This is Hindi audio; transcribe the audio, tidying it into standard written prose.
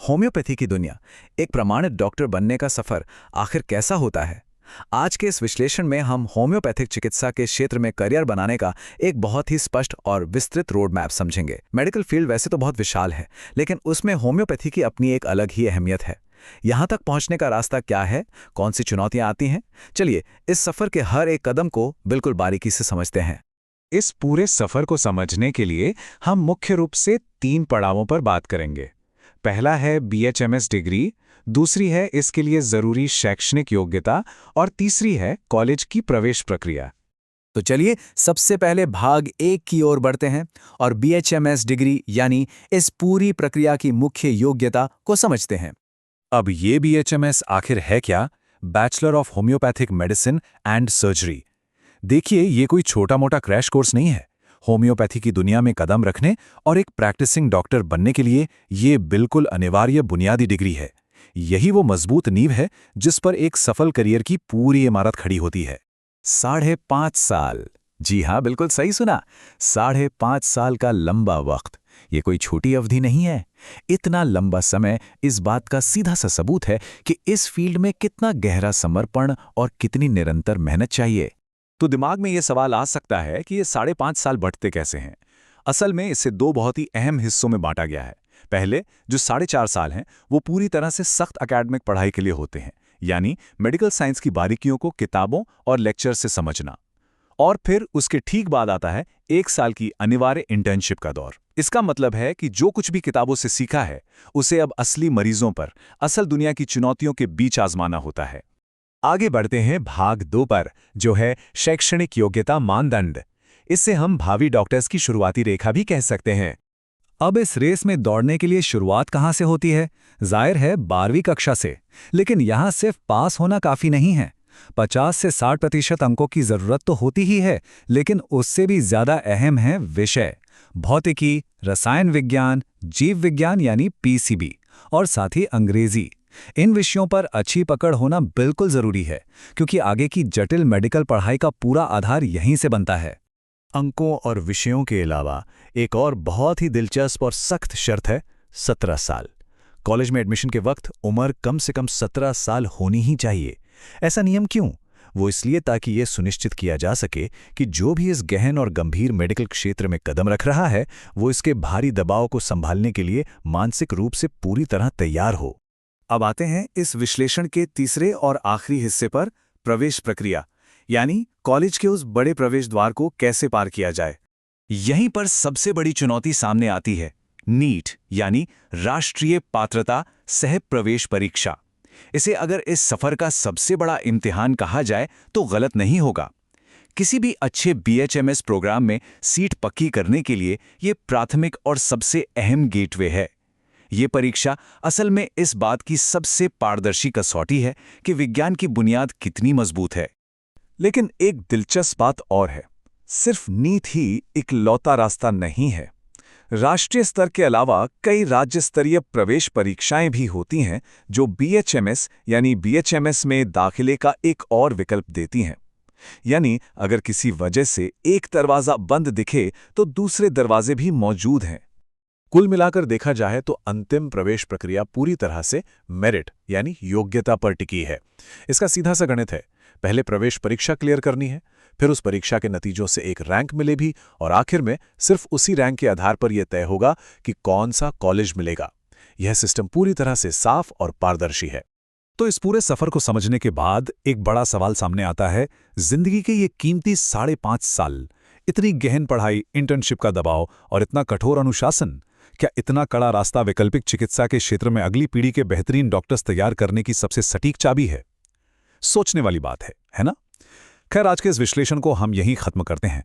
होम्योपैथी की दुनिया, एक प्रमाणित डॉक्टर बनने का सफर आखिर कैसा होता है? आज के इस विश्लेषण में हम होम्योपैथिक चिकित्सा के क्षेत्र में करियर बनाने का एक बहुत ही स्पष्ट और विस्तृत रोड मैप समझेंगे। मेडिकल फील्ड वैसे तो बहुत विशाल है, लेकिन उसमें होम्योपैथी की अपनी एक अलग ही अहमियत है। यहाँ तक पहुँचने का रास्ता क्या है, कौन सी चुनौतियाँ आती हैं? चलिए इस सफर के हर एक कदम को बिल्कुल बारीकी से समझते हैं। इस पूरे सफर को समझने के लिए हम मुख्य रूप से 3 पड़ावों पर बात करेंगे। पहला है बीएचएमएस डिग्री, दूसरी है इसके लिए जरूरी शैक्षणिक योग्यता और तीसरी है कॉलेज की प्रवेश प्रक्रिया। तो चलिए सबसे पहले भाग 1 की ओर बढ़ते हैं और बीएचएमएस डिग्री यानी इस पूरी प्रक्रिया की मुख्य योग्यता को समझते हैं। अब ये बीएचएमएस आखिर है क्या? Bachelor of homeopathic medicine and surgery. देखिए, ये कोई छोटा मोटा क्रैश कोर्स नहीं है। होम्योपैथी की दुनिया में कदम रखने और एक प्रैक्टिसिंग डॉक्टर बनने के लिए ये बिल्कुल अनिवार्य बुनियादी डिग्री है। यही वो मजबूत नींव है जिस पर एक सफल करियर की पूरी इमारत खड़ी होती है। 5.5 साल, जी हाँ, बिल्कुल सही सुना। 5.5 साल का लंबा वक्त, ये कोई छोटी अवधि नहीं है। इतना लंबा समय इस बात का सीधा सा सबूत है कि इस फील्ड में कितना गहरा समर्पण और कितनी निरंतर मेहनत चाहिए। तो दिमाग में ये सवाल आ सकता है कि ये 5.5 साल बढ़ते कैसे हैं? असल में इसे 2 बहुत ही अहम हिस्सों में बांटा गया है। पहले जो 4.5 साल हैं, वो पूरी तरह से सख्त एकेडमिक पढ़ाई के लिए होते हैं, यानी मेडिकल साइंस की बारीकियों को किताबों और लेक्चर से समझना। और फिर उसके ठीक बाद आता है 1 साल की अनिवार्य इंटर्नशिप का दौर। इसका मतलब है कि जो कुछ भी किताबों से सीखा है, उसे अब असली मरीजों पर, असल दुनिया की चुनौतियों के बीच आजमाना होता है। आगे बढ़ते हैं भाग 2 पर, जो है शैक्षणिक योग्यता मानदंड। इससे हम भावी डॉक्टर्स की शुरुआती रेखा भी कह सकते हैं। अब इस रेस में दौड़ने के लिए शुरुआत कहाँ से होती है? जाहिर है 12वीं कक्षा से। लेकिन यहाँ सिर्फ पास होना काफ़ी नहीं है। 50 से 60% अंकों की ज़रूरत तो होती ही है, लेकिन उससे भी ज़्यादा अहम है विषय। भौतिकी, रसायन विज्ञान, जीव विज्ञान यानी पीसीबी, और साथ ही अंग्रेजी। इन विषयों पर अच्छी पकड़ होना बिल्कुल ज़रूरी है, क्योंकि आगे की जटिल मेडिकल पढ़ाई का पूरा आधार यहीं से बनता है। अंकों और विषयों के अलावा एक और बहुत ही दिलचस्प और सख्त शर्त है 17 साल। कॉलेज में एडमिशन के वक्त उम्र कम से कम 17 साल होनी ही चाहिए। ऐसा नियम क्यों? वो इसलिए ताकि ये सुनिश्चित किया जा सके कि जो भी इस गहन और गंभीर मेडिकल क्षेत्र में कदम रख रहा है, वो इसके भारी दबाव को संभालने के लिए मानसिक रूप से पूरी तरह तैयार हो। अब आते हैं इस विश्लेषण के तीसरे और आखिरी हिस्से पर, प्रवेश प्रक्रिया, यानी कॉलेज के उस बड़े प्रवेश द्वार को कैसे पार किया जाए। यहीं पर सबसे बड़ी चुनौती सामने आती है, नीट यानी राष्ट्रीय पात्रता सह प्रवेश परीक्षा। इसे अगर इस सफर का सबसे बड़ा इम्तिहान कहा जाए तो गलत नहीं होगा। किसी भी अच्छे बीएचएमएस प्रोग्राम में सीट पक्की करने के लिए ये प्राथमिक और सबसे अहम गेटवे है। ये परीक्षा असल में इस बात की सबसे पारदर्शी कसौटी है कि विज्ञान की बुनियाद कितनी मजबूत है। लेकिन एक दिलचस्प बात और है, सिर्फ नीट ही इकलौता रास्ता नहीं है। राष्ट्रीय स्तर के अलावा कई राज्य स्तरीय प्रवेश परीक्षाएं भी होती हैं, जो बीएचएमएस यानी बीएचएमएस में दाखिले का एक और विकल्प देती हैं। यानी अगर किसी वजह से एक दरवाज़ा बंद दिखे तो दूसरे दरवाजे भी मौजूद हैं। कुल मिलाकर देखा जाए तो अंतिम प्रवेश प्रक्रिया पूरी तरह से मेरिट यानी योग्यता पर टिकी है। इसका सीधा सा गणित है, पहले प्रवेश परीक्षा क्लियर करनी है, फिर उस परीक्षा के नतीजों से एक रैंक मिले भी, और आखिर में सिर्फ उसी रैंक के आधार पर यह तय होगा कि कौन सा कॉलेज मिलेगा। यह सिस्टम पूरी तरह से साफ और पारदर्शी है। तो इस पूरे सफर को समझने के बाद एक बड़ा सवाल सामने आता है, जिंदगी के ये कीमती 5.5 साल, इतनी गहन पढ़ाई, इंटर्नशिप का दबाव और इतना कठोर अनुशासन, क्या इतना कड़ा रास्ता वैकल्पिक चिकित्सा के क्षेत्र में अगली पीढ़ी के बेहतरीन डॉक्टर्स तैयार करने की सबसे सटीक चाबी है? सोचने वाली बात है ना? खैर, आज के इस विश्लेषण को हम यहीं खत्म करते हैं।